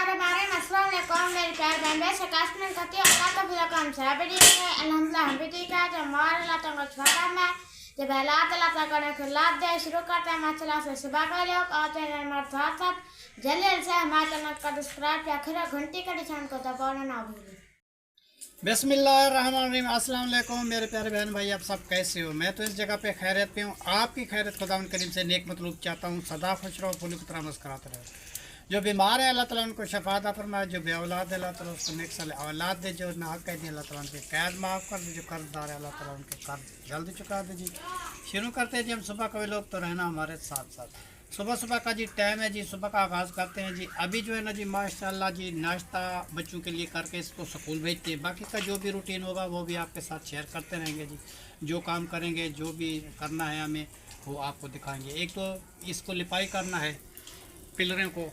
Bismillahirrahmanirrahim. Assalamualaikum मेरे प्यारे बहन भाई सकाशमें करती हूँ अल्लाह का फिर काम साबिरी है अल्हम्दुलिल्लाह हम भी ठीक है जब हमारे अल्लाह तंग छुड़ा में जब अल्लाह तक करने के लाभ दे शुरू करते हैं माशाल्लाह से सुबह का लोग आते हैं हमारे साथ साथ जल्दी से हमारे चैनल को सब्सक्राइब या फिर घंटी का निशान को दबाना ना भूलें। बिस्मिल्लाहिर्रहमानिर्रहीम। अस्सलाम वालेकुम मेरे प्यारे बहन भाई, आप सब कैसे हो? मैं तो इस जगह पे खैरियत पे हूँ। आपकी खैरियत खुदावंद करीम से नेक मतलूब चाहता हूँ। सदा खुश रहो, फूल की तरह मुस्कुराते रहो। जो बीमार है अल्लाह ताला उनको शफात फरमाए, जो बेऔलाद है अल्लाह ताला उसको नेक साल औलाद दे, जो नाहक है अल्लाह ताला उनके कैद माफ़ कर दे, जो कर्जदार है अल्लाह ताला उनके कर्ज जल्द चुका दे। जी शुरू करते हैं जी हम सुबह का लोग तो रहना हमारे साथ साथ। सुबह सुबह का जी टाइम है जी, सुबह का आगाज़ करते हैं जी। अभी जो है ना जी माशाल्लाह जी नाश्ता बच्चों के लिए करके इसको स्कूल भेजते हैं। बाकी का जो भी रूटीन होगा वो भी आपके साथ शेयर करते रहेंगे जी। जो काम करेंगे, जो भी करना है हमें वो आपको दिखाएंगे। एक तो इसको लिपाई करना है पिलरों को,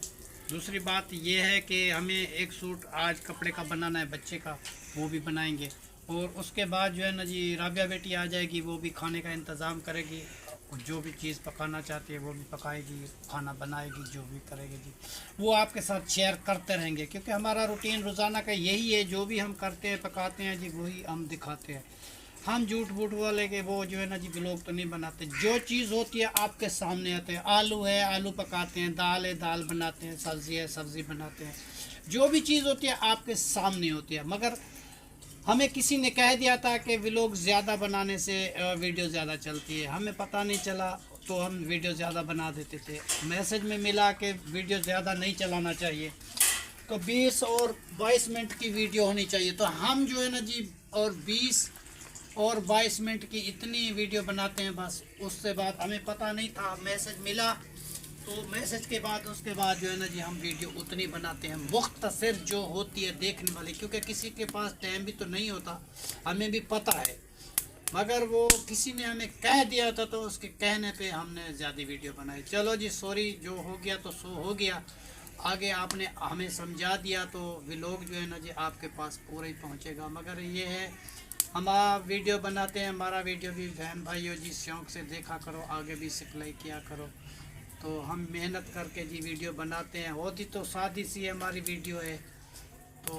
दूसरी बात ये है कि हमें एक सूट आज कपड़े का बनाना है बच्चे का, वो भी बनाएंगे। और उसके बाद जो है ना जी राबिया बेटी आ जाएगी, वो भी खाने का इंतज़ाम करेगी, जो भी चीज़ पकाना चाहती है वो भी पकाएगी, खाना बनाएगी, जो भी करेगी जी वो आपके साथ शेयर करते रहेंगे। क्योंकि हमारा रूटीन रोज़ाना का यही है, जो भी हम करते हैं पकाते हैं जी वही हम दिखाते हैं। हम झूठ बूठ वाले के वो जो है ना जी ब्लॉग तो नहीं बनाते। जो चीज़ होती है आपके सामने आते हैं। आलू है आलू पकाते हैं, दाल है दाल बनाते हैं, सब्ज़ी है सब्ज़ी बनाते हैं। जो भी चीज़ होती है आपके सामने होती है। मगर हमें किसी ने कह दिया था कि व्लॉग ज़्यादा बनाने से वीडियो ज़्यादा चलती है। हमें पता नहीं चला तो हम वीडियो ज़्यादा बना देते थे। मैसेज में मिला कि वीडियो ज़्यादा नहीं चलाना चाहिए, तो 20 और 22 मिनट की वीडियो होनी चाहिए। तो हम जो है ना जी और 20 और 22 मिनट की इतनी वीडियो बनाते हैं बस। उससे बाद हमें पता नहीं था, मैसेज मिला तो मैसेज के बाद उसके बाद जो है ना जी हम वीडियो उतनी बनाते हैं मुख्तसर जो होती है देखने वाली। क्योंकि किसी के पास टाइम भी तो नहीं होता, हमें भी पता है। मगर वो किसी ने हमें कह दिया था तो उसके कहने पे हमने ज़्यादा वीडियो बनाई। चलो जी सॉरी, जो हो गया तो सो हो गया। आगे आपने हमें समझा दिया तो व्लॉग जो है ना जी आपके पास पूरा ही पहुँचेगा। मगर ये है हम वीडियो बनाते हैं, हमारा वीडियो भी बहन भाइयों जी शौक़ से देखा करो, आगे भी सिखलाई किया करो। तो हम मेहनत करके जी वीडियो बनाते हैं। होती तो सादी सी हमारी वीडियो है। तो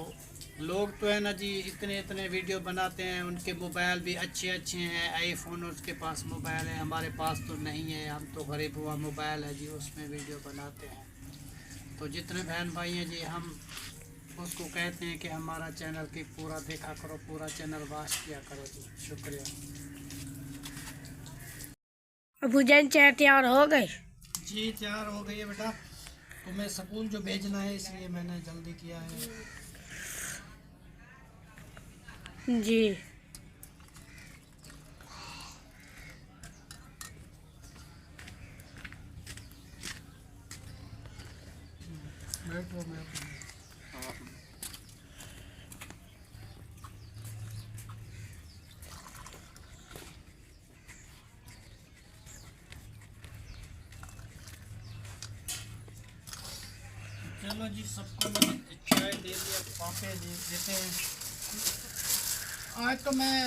लोग तो है ना जी इतने इतने वीडियो बनाते हैं, उनके मोबाइल भी अच्छे अच्छे हैं, आईफोन उसके पास मोबाइल है, हमारे पास तो नहीं है। हम तो गरीब हुआ मोबाइल है जी, उसमें वीडियो बनाते हैं। तो जितने बहन भाई हैं जी हम उसको कहते हैं कि हमारा चैनल की पूरा देखा करो, पूरा चैनल वॉच किया करो जी। शुक्रिया। अबू जान चाय तैयार हो गई? जी तैयार हो गई है बेटा, तुम्हें स्कूल जो भेजना है इसलिए मैंने जल्दी किया है जी। बैठो मैं चलो जी सबको मैंने चाय दे दिया, पापे देते हैं। आज तो मैं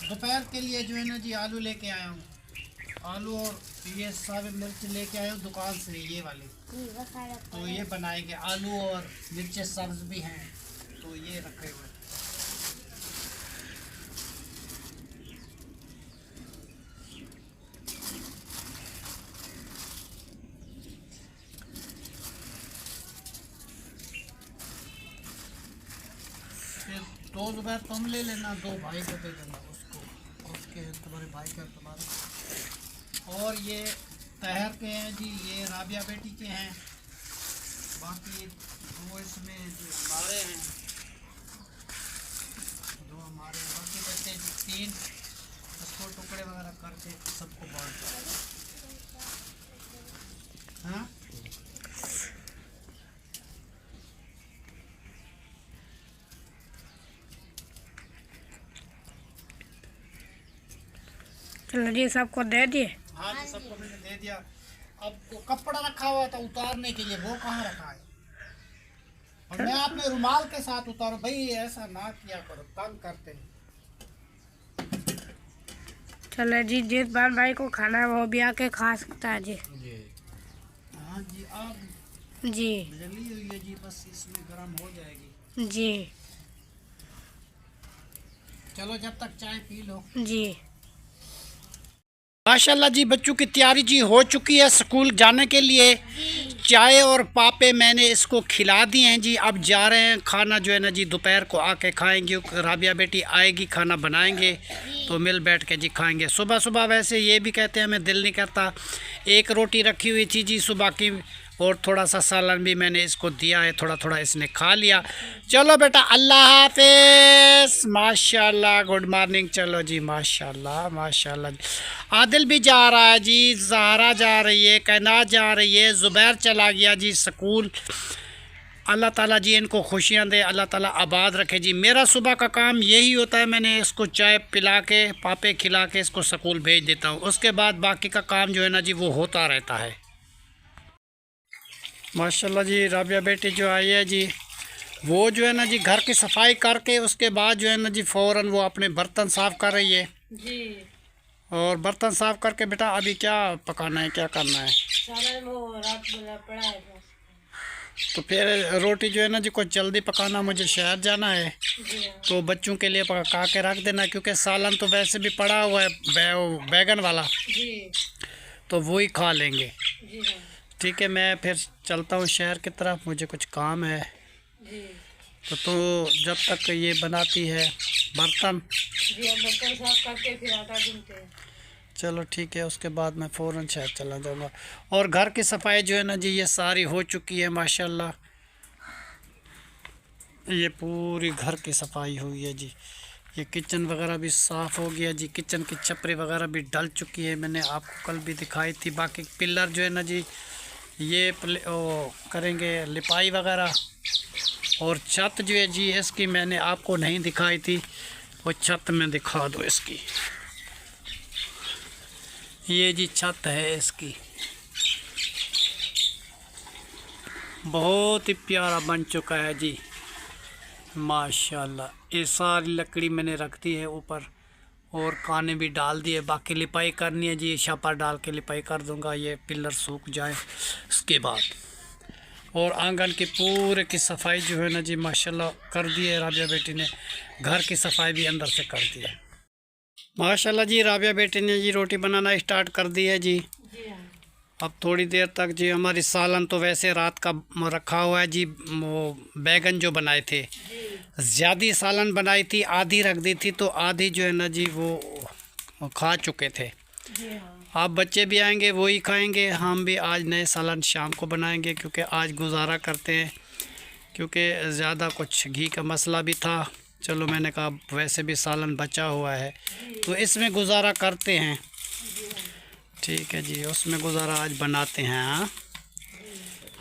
दोपहर के लिए जो है ना जी आलू लेके आया हूँ, आलू और ये सब मिर्च लेके आया हूँ दुकान से, ये वाली। तो ये बनाएंगे, आलू और मिर्चें सब्ज भी हैं तो ये रखे हुए। दो दोपहर तुम ले लेना, दो भाई को दे देना उसको, उसके तुम्हारे भाई का तुम्हारे। और ये तहर के हैं जी, ये राबिया बेटी के हैं, बाकी दो इसमें जो हमारे हैं, दो हमारे बाकी बच्चे जी 3। इसको टुकड़े वगैरह करके सबको बांट दो। हाँ चलो जी सबको दे दिए। हाँ जी सबको मैंने दे दिया। अब वो कपड़ा रखा हुआ था उतारने के लिए, वो कहाँ रखा है? और मैं अपने रुमाल के साथ उतारूं? भाई ऐसा ना किया करो, तंग करते हैं। चलो जी जिस बार भाई को खाना है वो भी आके खा सकता है जी। हाँ जी आप जी जली हुई है जी जी, बस इसमें गर्म हो जाएगी जी। चलो जब तक चाय पी लो जी। माशाल्लाह जी। बच्चों की तैयारी जी हो चुकी है स्कूल जाने के लिए। चाय और पापे मैंने इसको खिला दिए हैं जी। अब जा रहे हैं, खाना जो है ना जी दोपहर को आके खाएंगे। राबिया बेटी आएगी, खाना बनाएंगे तो मिल बैठ के जी खाएंगे। सुबह सुबह वैसे ये भी कहते हैं हमें दिल नहीं करता। एक रोटी रखी हुई थी जी सुबह की, और थोड़ा सा सालन भी मैंने इसको दिया है, थोड़ा थोड़ा इसने खा लिया। चलो बेटा, अल्लाह हाफिज। माशाल्लाह, गुड मॉर्निंग। चलो जी, माशाल्लाह माशाल्लाह जी। आदिल भी जा रहा है जी, ज़हरा जा रही है, कैनात जा रही है, ज़ुबैर चला गया जी स्कूल। अल्लाह ताला जी इनको खुशियाँ दे, अल्लाह ताला आबाद रखे जी। मेरा सुबह का काम यही होता है, मैंने इसको चाय पिला के पापे खिला के इसको स्कूल भेज देता हूँ। उसके बाद बाकी का काम जो है ना जी वो होता रहता है। माशाल्लाह जी, राबिया बेटी जो आई है जी, वो जो है ना जी घर की सफाई करके उसके बाद जो है ना जी फ़ौरन वो अपने बर्तन साफ़ कर रही है जी। और बर्तन साफ़ करके बेटा अभी क्या पकाना है, क्या करना है? वो रात बोला पड़ा है तो फिर रोटी जो है ना जी कुछ जल्दी पकाना, मुझे शहर जाना है जी। तो बच्चों के लिए पका के रख देना, क्योंकि सालन तो वैसे भी पड़ा हुआ है बैगन वाला, जी। तो वो ही खा लेंगे। जी। ठीक है, मैं फिर चलता हूँ शहर की तरफ, मुझे कुछ काम है। जी। तो जब तक ये बनाती है बर्तन, जी, हम बर्तन साफ करके फिर आटा गूंथते हैं। चलो ठीक है, उसके बाद मैं फ़ौरन शहर चला जाऊँगा। और घर की सफाई जो है ना जी ये सारी हो चुकी है माशाल्लाह। ये पूरी घर की सफाई हुई है जी। ये किचन वगैरह भी साफ़ हो गया जी, किचन की छपरी वगैरह भी डल चुकी है, मैंने आपको कल भी दिखाई थी। बाकी पिलर जो है ना जी ये करेंगे लिपाई वगैरह। और छत जो है जी इसकी मैंने आपको नहीं दिखाई थी, वो छत में दिखा दो इसकी। ये जी छत है इसकी, बहुत ही प्यारा बन चुका है जी माशाल्लाह। ये सारी लकड़ी मैंने रख दी है ऊपर और काने भी डाल दिए। बाकी लिपाई करनी है जी, छापा डाल के लिपाई कर दूंगा, ये पिलर सूख जाए उसके बाद। और आंगन की पूरे की सफाई जो है ना जी माशाल्लाह कर दी है राबिया बेटी ने। घर की सफाई भी अंदर से कर दी है माशाल्लाह जी। राबिया बेटी ने जी रोटी बनाना स्टार्ट कर दी है जी। अब थोड़ी देर तक जी हमारी सालन तो वैसे रात का रखा हुआ है जी। वो बैगन जो बनाए थे, ज़्यादा सालन बनाई थी, आधी रख दी थी, तो आधी जो है ना जी वो खा चुके थे। आप बच्चे भी आएंगे वही खाएंगे, हम भी आज नए सालन शाम को बनाएंगे, क्योंकि आज गुजारा करते हैं, क्योंकि ज़्यादा कुछ घी का मसला भी था। चलो मैंने कहा वैसे भी सालन बचा हुआ है तो इसमें गुजारा करते हैं। ठीक है जी, उसमें गुजारा आज बनाते हैं। हाँ,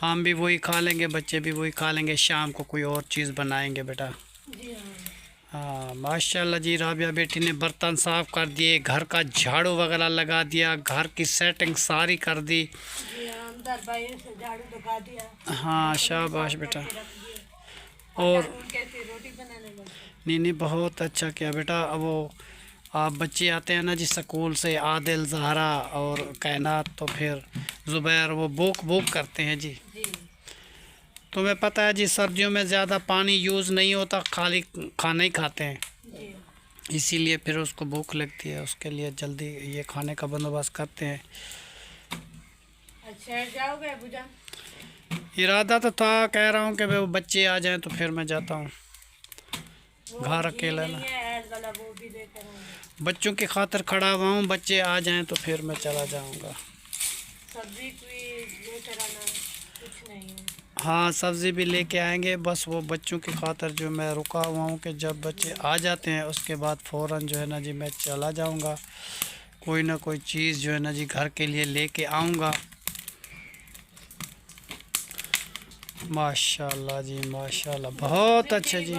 हम भी वही खा लेंगे, बच्चे भी वही खा लेंगे, शाम को कोई और चीज़ बनाएंगे बेटा। हाँ माशाल्लाह जी, राबिया बेटी ने बर्तन साफ़ कर दिए, घर का झाड़ू वगैरह लगा दिया, घर की सेटिंग सारी कर दी। झाड़ू लगा दिया। हाँ शाबाश बेटा। और नहीं बहुत अच्छा किया बेटा। अब वो आप बच्चे आते हैं ना जी स्कूल से, आदिल, ज़हरा और कैनात, तो फिर ज़ुबैर वो भूख करते हैं जी। तुम्हें पता है जी सर्दियों में ज़्यादा पानी यूज़ नहीं होता, खाली खाना ही खाते हैं, इसीलिए फिर उसको भूख लगती है, उसके लिए जल्दी ये खाने का बंदोबस्त करते हैं। अच्छा जाओगे बुझा? इरादा तो था, कह रहा हूँ कि वो बच्चे आ जाएं तो फिर मैं जाता हूँ, घर अकेला ना, बच्चों की खातिर खड़ा हुआ हूँ, बच्चे आ जाएं तो फिर मैं चला जाऊँगा। सब्जी लेकर आना, कुछ नहीं है। हाँ सब्ज़ी भी लेके आएंगे, बस वो बच्चों की खातिर जो मैं रुका हुआ हूँ कि जब बच्चे आ जाते हैं उसके बाद फ़ौरन जो है ना जी मैं चला जाऊँगा, कोई ना कोई चीज़ जो है ना जी घर के लिए लेके आऊँगा। माशाल्लाह जी माशाल्लाह, बहुत अच्छा जी।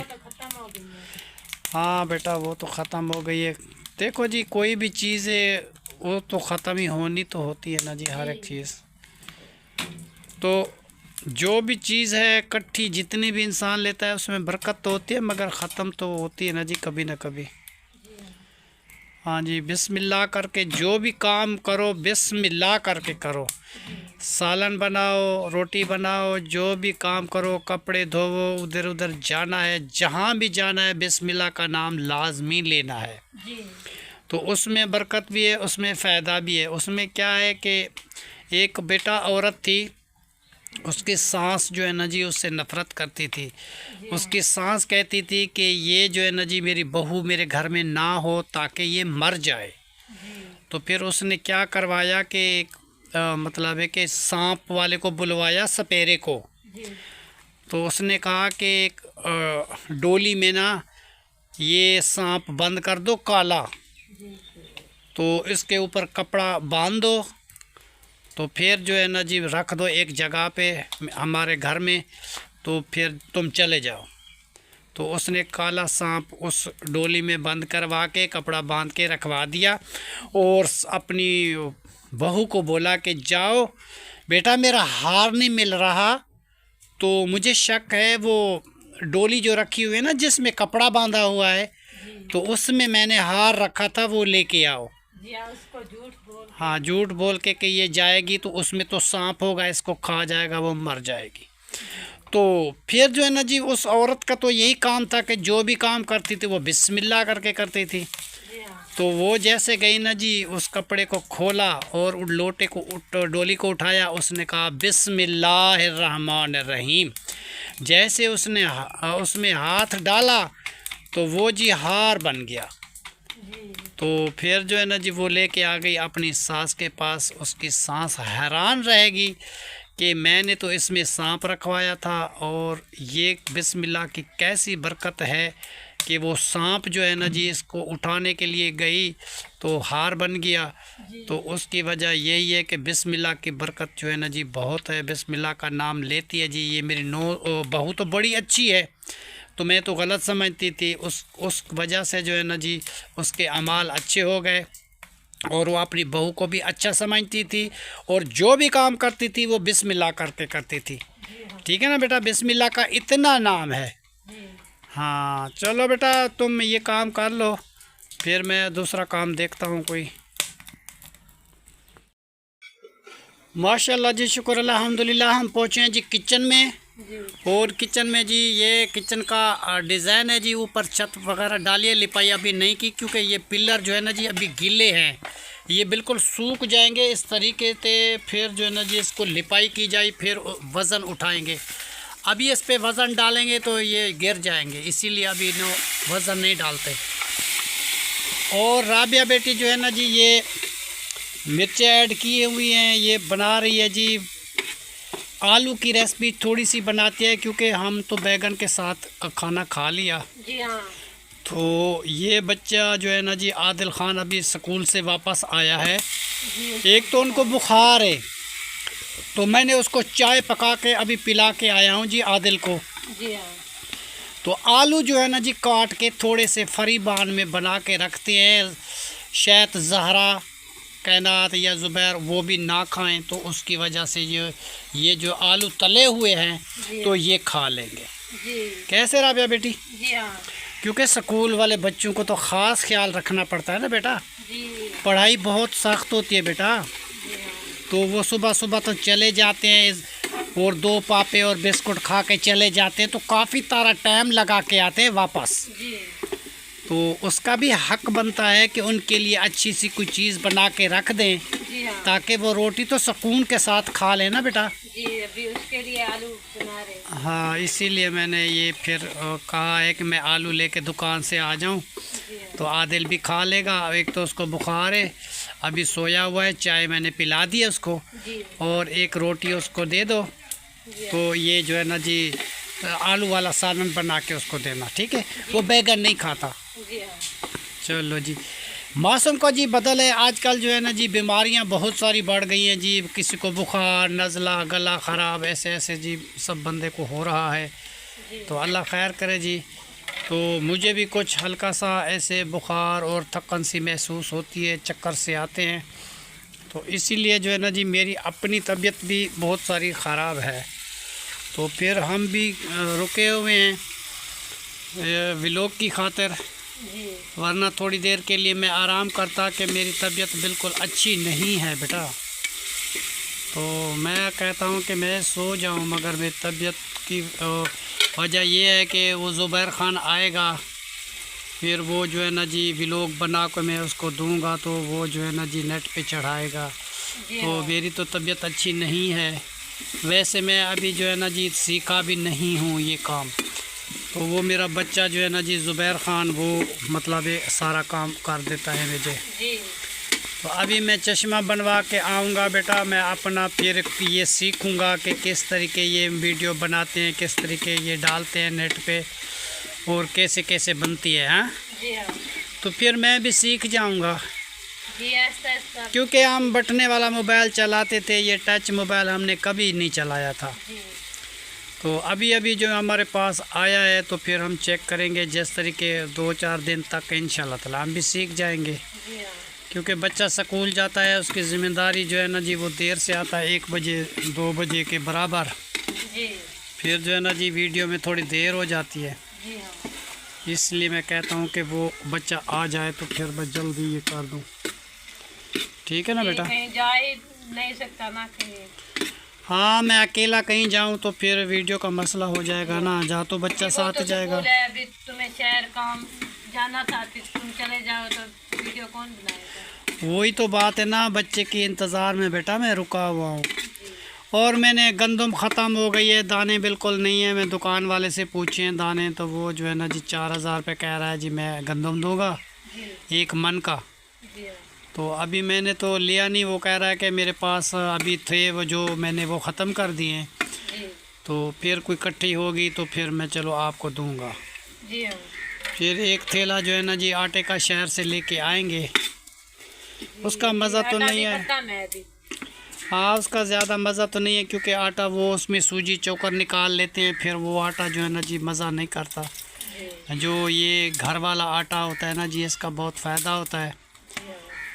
हाँ बेटा वो तो ख़त्म हो गई है। देखो जी कोई भी चीज़ है वो तो ख़त्म ही होनी तो होती है ना जी, हर एक चीज़। तो जो भी चीज़ है इकट्ठी जितनी भी इंसान लेता है उसमें बरकत तो होती है, मगर ख़त्म तो होती है ना जी कभी ना कभी। हाँ जी, बिस्मिल्लाह करके जो भी काम करो बिस्मिल्लाह करके करो। सालन बनाओ, रोटी बनाओ, जो भी काम करो, कपड़े धोवो, उधर उधर जाना है, जहाँ भी जाना है बिस्मिल्लाह का नाम लाजमी लेना है जी। तो उसमें बरकत भी है, उसमें फ़ायदा भी है। उसमें क्या है कि एक बेटा औरत थी, उसकी सास जो है ना जी उससे नफ़रत करती थी। उसकी सास कहती थी कि ये जो है ना जी मेरी बहू मेरे घर में ना हो ताकि ये मर जाए। तो फिर उसने क्या करवाया कि मतलब है कि सांप वाले को बुलवाया, सपेरे को। तो उसने कहा कि एक डोली में ना ये सांप बंद कर दो काला, तो इसके ऊपर कपड़ा बांध दो, तो फिर जो है ना जी रख दो एक जगह पे हमारे घर में, तो फिर तुम चले जाओ। तो उसने काला सांप उस डोली में बंद करवा के कपड़ा बांध के रखवा दिया और अपनी बहू को बोला कि जाओ बेटा, मेरा हार नहीं मिल रहा, तो मुझे शक है वो डोली जो रखी हुई है ना जिसमें कपड़ा बांधा हुआ है, तो उसमें मैंने हार रखा था, वो लेके आओ। उसको झूठ बोल, हाँ झूठ बोल के कि ये जाएगी तो उसमें तो सांप होगा, इसको खा जाएगा, वो मर जाएगी। तो फिर जो है ना जी उस औरत का तो यही काम था कि जो भी काम करती थी वो बिस्मिल्लाह करके करती थी। तो वो जैसे गई ना जी, उस कपड़े को खोला और उस लोटे को डोली को उठाया, उसने कहा बिस्मिल्लाहिर्रहमानिर्रहीम। जैसे उसने उसमें हाथ डाला तो वो जी हार बन गया। तो फिर जो है ना जी वो लेके आ गई अपनी सास के पास। उसकी सास हैरान रहेगी कि मैंने तो इसमें सांप रखवाया था और ये बिस्मिल्लाह की कैसी बरकत है कि वो सांप जो है ना जी इसको उठाने के लिए गई तो हार बन गया। तो उसकी वजह यही है कि बिस्मिल्लाह की बरकत जो है ना जी बहुत है। बिस्मिल्लाह का नाम लेती है जी। ये मेरी बहू तो बड़ी अच्छी है, तो मैं तो गलत समझती थी। उस वजह से जो है ना जी उसके अमाल अच्छे हो गए और वो अपनी बहू को भी अच्छा समझती थी और जो भी काम करती थी वो बिस्मिल्लाह करके करती थी। ठीक है ना बेटा, बिस्मिल्लाह का इतना नाम है। हाँ चलो बेटा तुम ये काम कर लो, फिर मैं दूसरा काम देखता हूँ कोई। माशाल्लाह जी, शुक्र अल्हम्दुलिल्लाह। हम पहुँचे हैं जी किचन में और किचन में जी ये किचन का डिज़ाइन है जी। ऊपर छत वगैरह डालिए, लिपाई अभी नहीं की क्योंकि ये पिलर जो है ना जी अभी गीले हैं, ये बिल्कुल सूख जाएंगे इस तरीके से। फिर जो है ना जी इसको लिपाई की जाए, फिर वज़न उठाएंगे। अभी इस पे वज़न डालेंगे तो ये गिर जाएंगे, इसीलिए अभी वज़न नहीं डालते। और राबिया बेटी जो है ना जी ये मिर्चें ऐड किए हुई हैं, ये बना रही है जी आलू की रेसिपी। थोड़ी सी बनाती है क्योंकि हम तो बैगन के साथ खाना खा लिया जी। हाँ, तो ये बच्चा जो है ना जी आदिल ख़ान अभी स्कूल से वापस आया है। एक तो उनको बुखार है, तो मैंने उसको चाय पका के अभी पिला के आया हूँ जी आदिल को जी। हाँ, तो आलू जो है ना जी काट के थोड़े से फरीबान में बना के रखते हैं। शायद जहरा, कैनात या ज़ुबैर वो भी ना खाएं, तो उसकी वजह से ये जो आलू तले हुए हैं तो ये खा लेंगे जी। कैसे राबिया बेटी जी? हाँ, क्योंकि स्कूल वाले बच्चों को तो ख़ास ख्याल रखना पड़ता है ना बेटा जी। पढ़ाई बहुत सख्त होती है बेटा। तो वो सुबह सुबह तो चले जाते हैं और 2 पापे और बिस्कुट खा के चले जाते हैं, तो काफ़ी तारा टाइम लगा के आते हैं वापस जी। तो उसका भी हक बनता है कि उनके लिए अच्छी सी कोई चीज़ बना के रख दें जी। हाँ, ताकि वो रोटी तो सुकून के साथ खा लें ना बेटा जी। अभी उसके लिए आलू बना रहे। हाँ, इसीलिए मैंने ये फिर कहा है कि मैं आलू लेके दुकान से आ जाऊं, तो आदिल भी खा लेगा। एक तो उसको बुखार है, अभी सोया हुआ है, चाय मैंने पिला दी है उसको जी। और एक रोटी उसको दे दो जी। तो ये जो है ना जी आलू वाला सालन बना के उसको देना, ठीक है? वो बैगन नहीं खाता जी। हाँ, चलो जी। मौसम का जी बदल है आजकल, जो है ना जी बीमारियां बहुत सारी बढ़ गई हैं जी। किसी को बुखार, नज़ला, गला ख़राब, ऐसे ऐसे जी सब बंदे को हो रहा है। तो अल्लाह खैर करे जी। तो मुझे भी कुछ हल्का सा ऐसे बुखार और थकन सी महसूस होती है, चक्कर से आते हैं। तो इसीलिए जो है ना जी मेरी अपनी तबीयत भी बहुत सारी ख़राब है। तो फिर हम भी रुके हुए हैं व्लॉग की खातिर वरना थोड़ी देर के लिए मैं आराम करता कि मेरी तबीयत बिल्कुल अच्छी नहीं है बेटा। तो मैं कहता हूँ कि मैं सो जाऊँ, मगर मेरी तबीयत की वजह ये है कि वो ज़ुबैर ख़ान आएगा, फिर वो जो है ना जी व्लॉग बना कर मैं उसको दूंगा, तो वो जो है ना जी नेट पे चढ़ाएगा। तो मेरी तो तबीयत अच्छी नहीं है। वैसे मैं अभी जो है ना जी सीखा भी नहीं हूँ ये काम, तो वो मेरा बच्चा जो है ना जी ज़ुबैर ख़ान वो मतलब सारा काम कर देता है मुझे। तो अभी मैं चश्मा बनवा के आऊँगा बेटा, मैं अपना फिर ये सीखूँगा कि किस तरीके ये वीडियो बनाते हैं, किस तरीके ये डालते हैं नेट पे और कैसे कैसे बनती है। हाँ तो फिर मैं भी सीख जाऊँगा, क्योंकि हम बटने वाला मोबाइल चलाते थे, ये टच मोबाइल हमने कभी नहीं चलाया था। तो अभी अभी जो हमारे पास आया है, तो फिर हम चेक करेंगे जिस तरीके 2-4 दिन तक इंशाल्लाह ताला हम भी सीख जाएंगे। क्योंकि बच्चा स्कूल जाता है, उसकी ज़िम्मेदारी जो है ना जी वो देर से आता है, 1 बजे 2 बजे के बराबर। फिर जो है ना जी वीडियो में थोड़ी देर हो जाती है, इसलिए मैं कहता हूँ कि वो बच्चा आ जाए तो फिर मैं जल्दी ये कर दूँ। ठीक है ना बेटा? कहीं जा ही नहीं सकता ना कहीं। हाँ मैं अकेला कहीं जाऊँ तो फिर वीडियो का मसला हो जाएगा ना, जहाँ तो बच्चा साथ तो जाएगा। अभी तुम्हें शहर काम जाना था, फिर तुम चले जाओ तो वीडियो कौन बनाएगा? वही तो बात है ना, बच्चे की इंतज़ार में बेटा मैं रुका हुआ हूँ। और मैंने गंदम ख़त्म हो गई है, दाने बिल्कुल नहीं है। मैं दुकान वाले से पूछे हैं दाने, तो वो जो है ना जी 4000 रुपये कह रहा है जी मैं गंदम दूँगा 1 मन का। तो अभी मैंने तो लिया नहीं, वो कह रहा है कि मेरे पास अभी थे वो जो मैंने वो ख़त्म कर दिए हैं, तो फिर कोई इकट्ठी होगी तो फिर मैं चलो आपको दूँगा। फिर एक थैला जो है ना जी आटे का शहर से लेके आएंगे, उसका मज़ा तो नहीं है। हाँ उसका ज़्यादा मज़ा तो नहीं है, क्योंकि आटा वो उसमें सूजी चोकर निकाल लेते हैं, फिर वो आटा जो है ना जी मज़ा नहीं करता। जो ये घर वाला आटा होता है ना जी, इसका बहुत फ़ायदा होता है,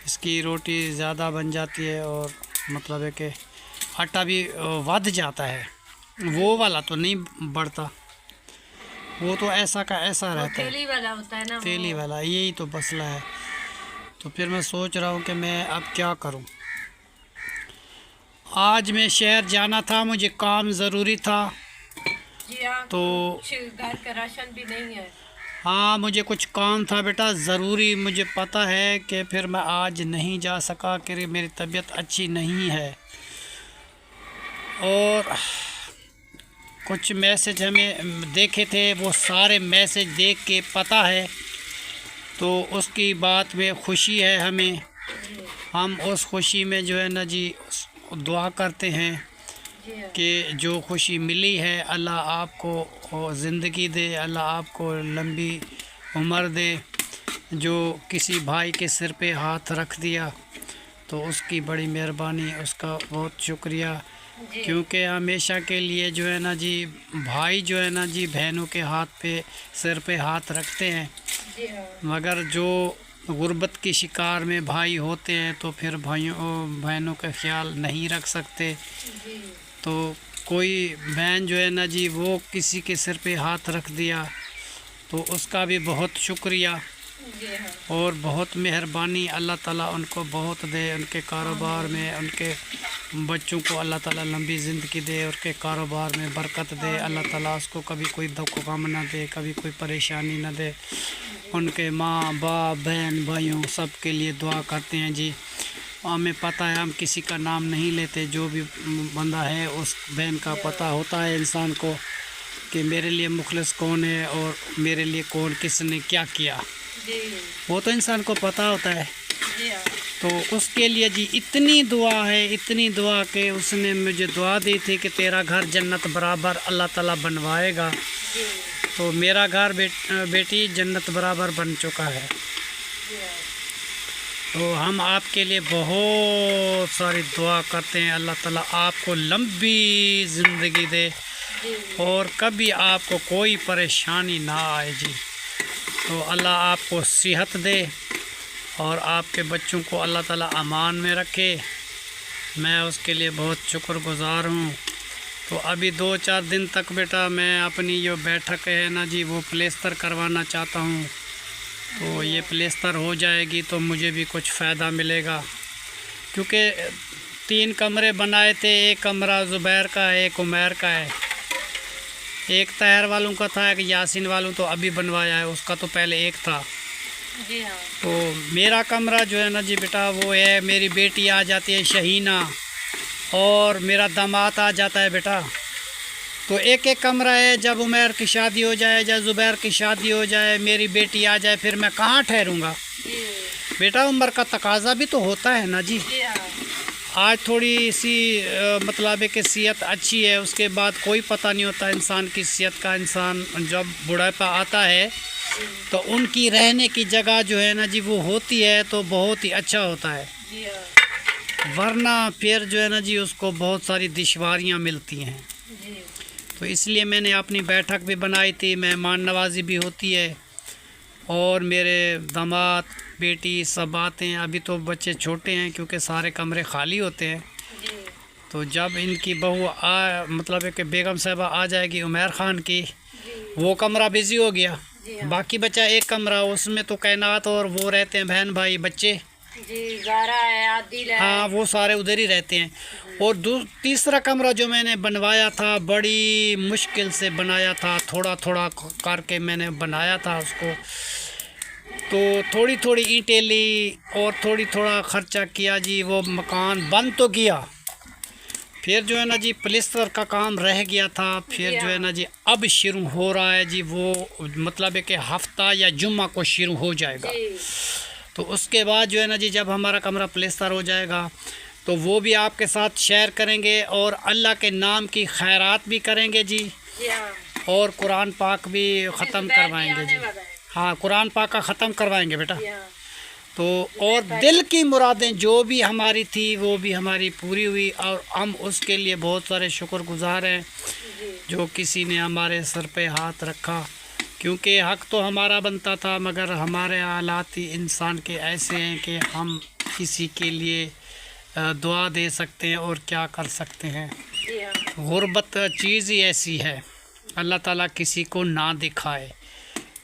इसकी रोटी ज़्यादा बन जाती है और मतलब है कि आटा भी वध जाता है। वो वाला तो नहीं बढ़ता, वो तो ऐसा का ऐसा रहता है, तेली वाला होता है ना, तेली वाला, यही तो मसला है। तो फिर मैं सोच रहा हूँ कि मैं अब क्या करूँ। आज मैं शहर जाना था, मुझे काम ज़रूरी था। तो घर का राशन भी नहीं है। हाँ मुझे कुछ काम था बेटा ज़रूरी, मुझे पता है कि फिर मैं आज नहीं जा सका कि मेरी तबीयत अच्छी नहीं है। और कुछ मैसेज हमें देखे थे, वो सारे मैसेज देख के पता है, तो उसकी बात में खुशी है हमें। हम उस खुशी में जो है ना जी दुआ करते हैं कि जो खुशी मिली है अल्लाह आपको ज़िंदगी दे, अल्लाह आपको लंबी उम्र दे। जो किसी भाई के सिर पे हाथ रख दिया तो उसकी बड़ी मेहरबानी, उसका बहुत शुक्रिया। क्योंकि हमेशा के लिए जो है ना जी भाई जो है ना जी बहनों के हाथ पे सिर पे हाथ रखते हैं, मगर जो गुर्बत की शिकार में भाई होते हैं तो फिर भाइयों बहनों का ख्याल नहीं रख सकते। तो कोई बहन जो है ना जी वो किसी के सिर पे हाथ रख दिया तो उसका भी बहुत शुक्रिया और बहुत मेहरबानी। अल्लाह ताला उनको बहुत दे, उनके कारोबार में, उनके बच्चों को अल्लाह ताला लंबी ज़िंदगी दे, उनके कारोबार में बरकत दे। अल्लाह ताला उसको कभी कोई दुख गम ना दे, कभी कोई परेशानी ना दे। उनके माँ बाप बहन भाइयों सब के लिए दुआ करते हैं जी। हमें पता है हम किसी का नाम नहीं लेते, जो भी बंदा है उस बहन का पता होता है इंसान को कि मेरे लिए मुखलिस कौन है और मेरे लिए कौन किसने क्या किया, वो तो इंसान को पता होता है। तो उसके लिए जी इतनी दुआ है, इतनी दुआ कि उसने मुझे दुआ दी थी कि तेरा घर जन्नत बराबर अल्लाह ताला बनवाएगा। तो मेरा घर बेटी जन्नत बराबर बन चुका है। तो हम आपके लिए बहुत सारी दुआ करते हैं, अल्लाह ताला आपको लंबी ज़िंदगी दे और कभी आपको कोई परेशानी ना आए जी। तो अल्लाह आपको सेहत दे और आपके बच्चों को अल्लाह ताला अमान में रखे। मैं उसके लिए बहुत शुक्रगुज़ार हूँ। तो अभी 2-4 दिन तक बेटा मैं अपनी जो बैठक है ना जी वो प्लेस्तर करवाना चाहता हूँ। तो ये प्लेस्तर हो जाएगी तो मुझे भी कुछ फ़ायदा मिलेगा, क्योंकि 3 कमरे बनाए थे। एक कमरा ज़ुबैर का है, एक उमैर का है, एक तहर वालों का था, एक यासिन वालों तो अभी बनवाया है, उसका तो पहले एक था। जी हाँ। तो मेरा कमरा जो है ना जी बेटा वो है, मेरी बेटी आ जाती है शहीना और मेरा दामाद आ जाता है बेटा। तो एक एक कमरा है, जब उमैर की शादी हो जाए, जब ज़ुबैर की शादी हो जाए, मेरी बेटी आ जाए, फिर मैं कहाँ ठहरूँगा बेटा। उम्र का तकाजा भी तो होता है ना जी। आज थोड़ी सी मतलब है कि सेहत अच्छी है, उसके बाद कोई पता नहीं होता इंसान की सेहत का। इंसान जब बुढ़ापा आता है तो उनकी रहने की जगह जो है ना जी वो होती है तो बहुत ही अच्छा होता है, वरना फिर जो है ना जी उसको बहुत सारी दुश्वारियाँ मिलती हैं। तो इसलिए मैंने अपनी बैठक भी बनाई थी, मेहमान नवाजी भी होती है और मेरे दामाद बेटी सब आते हैं। अभी तो बच्चे छोटे हैं क्योंकि सारे कमरे खाली होते हैं। तो जब इनकी बहू मतलब है कि बेगम साहबा आ जाएगी उमैर ख़ान की, वो कमरा बिज़ी हो गया, बाकी बचा एक कमरा, उसमें तो कैनात और वो रहते हैं, बहन भाई बच्चे जी, ज़ारा है, आदिल है। हाँ, वो सारे उधर ही रहते हैं। और तीसरा कमरा जो मैंने बनवाया था, बड़ी मुश्किल से बनाया था, थोड़ा थोड़ा करके मैंने बनाया था उसको। तो थोड़ी थोड़ी ईंटें ली और थोड़ा खर्चा किया जी, वो मकान बंद तो किया। फिर जो है ना जी प्लिस्तर का काम रह गया था, फिर जो है ना जी अब शुरू हो रहा है जी, वो मतलब है कि हफ्ता या जुम्मा को शुरू हो जाएगा। तो उसके बाद जो है ना जी जब हमारा कमरा प्लिस्तर हो जाएगा तो वो भी आपके साथ शेयर करेंगे और अल्लाह के नाम की खैरात भी करेंगे जी, और कुरान पाक भी ख़त्म करवाएंगे जी। हाँ, कुरान पाक का ख़त्म करवाएंगे बेटा। तो और दिल की मुरादें जो भी हमारी थी वो भी हमारी पूरी हुई, और हम उसके लिए बहुत सारे शुक्रगुज़ार हैं जो किसी ने हमारे सर पे हाथ रखा, क्योंकि हक़ तो हमारा बनता था, मगर हमारे हालात ही इंसान के ऐसे हैं कि हम किसी के लिए दुआ दे सकते हैं और क्या कर सकते हैं। गुर्बत चीज़ ही ऐसी है, अल्लाह ताला किसी को ना दिखाए।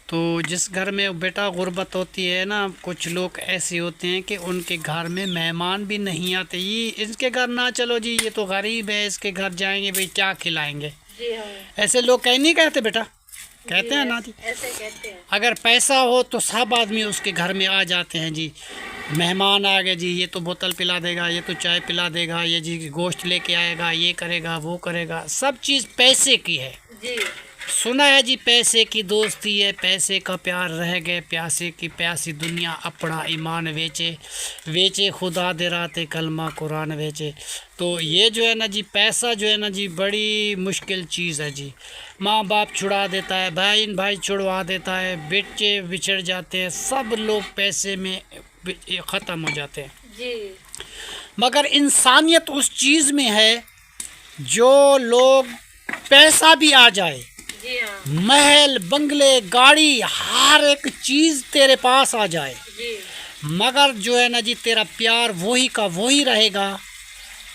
तो जिस घर में बेटा गुर्बत होती है ना, कुछ लोग ऐसे होते हैं कि उनके घर में मेहमान भी नहीं आते। ये इसके घर ना चलो जी, ये तो गरीब है, इसके घर जाएंगे भाई क्या खिलाएंगे। ऐसे लोग नहीं कहते बेटा, कहते हैं ना जी, ऐसे कहते हैं। अगर पैसा हो तो सब आदमी उसके घर में आ जाते हैं जी। मेहमान आ गए जी, ये तो बोतल पिला देगा, ये तो चाय पिला देगा, ये जी गोश्त लेके आएगा, ये करेगा वो करेगा, सब चीज़ पैसे की है जी। सुना है जी, पैसे की दोस्ती है, पैसे का प्यार रह गए, प्यासे की प्यासी दुनिया अपना ईमान वेचे, वेचे खुदा दे राते कलमा कुरान वेचे। तो ये जो है ना जी पैसा जो है ना जी बड़ी मुश्किल चीज़ है जी। माँ बाप छुड़ा देता है, बहन भाई छुड़वा देता है, बच्चे बिछड़ जाते हैं, सब लोग पैसे में ख़त्म हो जाते हैं जी। मगर इंसानियत उस चीज़ में है जो लोग पैसा भी आ जाए, जी हाँ। महल बंगले गाड़ी हर एक चीज़ तेरे पास आ जाए, जी। मगर जो है ना जी तेरा प्यार वही का वही रहेगा,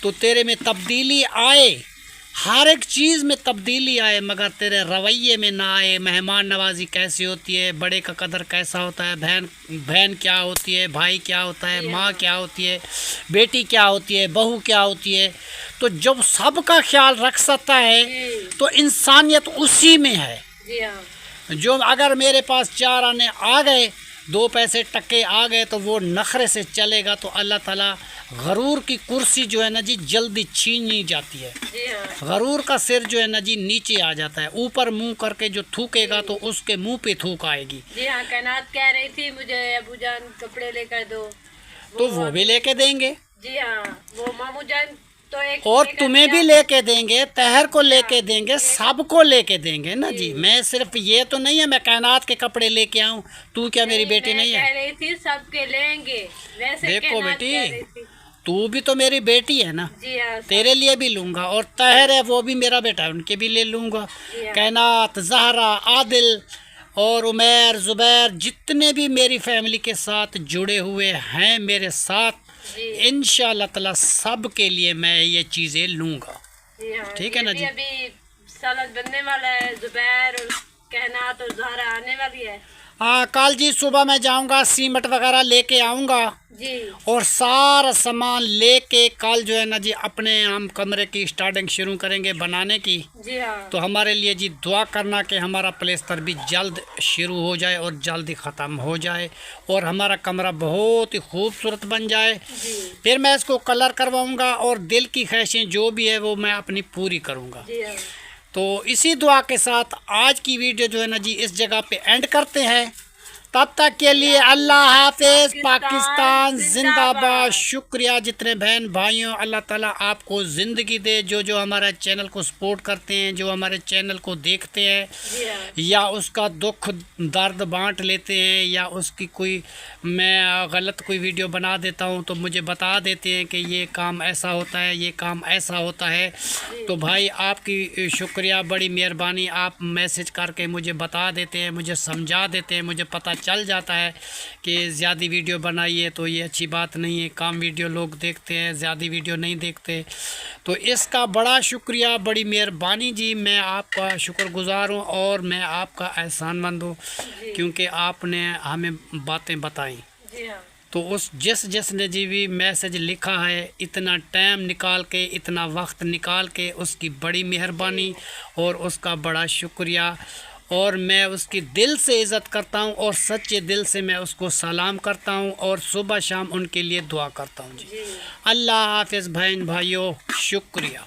तो तेरे में तब्दीली आए, हर एक चीज़ में तब्दीली आए, मगर तेरे रवैये में ना आए। मेहमान नवाजी कैसी होती है, बड़े का कदर कैसा होता है, बहन क्या होती है, भाई क्या होता है, माँ क्या होती है, बेटी क्या होती है, बहू क्या होती है, तो जब सबका ख्याल रख सकता है तो इंसानियत उसी में है। जी हाँ। जो अगर मेरे पास 4 आने आ गए, 2 पैसे टक्के आ गए, तो वो नखरे से चलेगा तो अल्लाह ताला गरूर की कुर्सी जो है ना जी जल्दी छीनी जाती है। जी हाँ। गरूर का सिर जो है ना जी नीचे आ जाता है, ऊपर मुंह करके जो थूकेगा तो उसके मुंह पे थूक आएगी। जी हाँ। कैनात कह रही थी मुझे अबू जान कपड़े लेकर दो, तो वो भी लेके देंगे। जी हाँ। वो मामू जान तो एक और तुम्हें भी लेके देंगे, तहर को लेके देंगे, सबको लेके देंगे ना जी। मैं सिर्फ ये तो नहीं है मैं कैनात के कपड़े लेके आऊँ, तू क्या मेरी बेटी नहीं है? कह रही थी सबके लेंगे। वैसे देखो कैनात कह रही बेटी, थी। तू भी तो मेरी बेटी है ना, जी हाँ। तेरे लिए भी लूँगा, और तहर है वो भी मेरा बेटा है, उनके भी ले लूँगा। कैनात, जहरा, आदिल और उमैर, ज़ुबैर, जितने भी मेरी फैमिली के साथ जुड़े हुए हैं मेरे साथ, इंशाअल्लाह ताला सब के लिए मैं ये चीज़ें लूँगा। जी हाँ। ठीक है ना जी। अभी सालत बनने वाला है, ज़ुबैर और कैनात और ज़हरा आने वाली है। कल जी सुबह मैं जाऊंगा, सीमेंट वगैरह लेके आऊंगा जी और सारा सामान लेके कल जो है ना जी अपने हम कमरे की स्टार्टिंग शुरू करेंगे बनाने की। जी हाँ तो हमारे लिए जी दुआ करना कि हमारा प्लेस्तर भी जल्द शुरू हो जाए और जल्द ही ख़त्म हो जाए और हमारा कमरा बहुत ही खूबसूरत बन जाए। जी फिर मैं इसको कलर करवाऊंगा और दिल की ख्वाहिशें जो भी है वो मैं अपनी पूरी करूंगा। जी हाँ तो इसी दुआ के साथ आज की वीडियो जो है ना जी इस जगह पे एंड करते हैं। तब तक के लिए अल्लाह हाफिज। पाकिस्तान जिंदाबाद। शुक्रिया जितने बहन भाइयों, अल्लाह ताला आपको ज़िंदगी दे। जो हमारे चैनल को सपोर्ट करते हैं, जो हमारे चैनल को देखते हैं जी हाँ या उसका दुख दर्द बांट लेते हैं या उसकी कोई मैं गलत कोई वीडियो बना देता हूं तो मुझे बता देते हैं कि ये काम ऐसा होता है, ये काम ऐसा होता है। तो भाई आपकी शुक्रिया, बड़ी मेहरबानी। आप मैसेज करके मुझे बता देते हैं, मुझे समझा देते हैं, मुझे पता चल जाता है कि ज़्यादा वीडियो बनाइए तो ये अच्छी बात नहीं है। कम वीडियो लोग देखते हैं, ज़्यादा वीडियो नहीं देखते। तो इसका बड़ा शुक्रिया, बड़ी मेहरबानी जी। मैं आपका शुक्रगुज़ार हूँ और मैं आपका एहसानमंद हूँ क्योंकि आपने हमें बातें बताई। जी हाँ तो उस जिसने जी भी मैसेज लिखा है, इतना टाइम निकाल के, इतना वक्त निकाल के, उसकी बड़ी मेहरबानी और उसका बड़ा शुक्रिया। और मैं उसकी दिल से इज़्ज़त करता हूँ और सच्चे दिल से मैं उसको सलाम करता हूँ और सुबह शाम उनके लिए दुआ करता हूँ जी। अल्लाह हाफिज़ बहन भाइयों, शुक्रिया।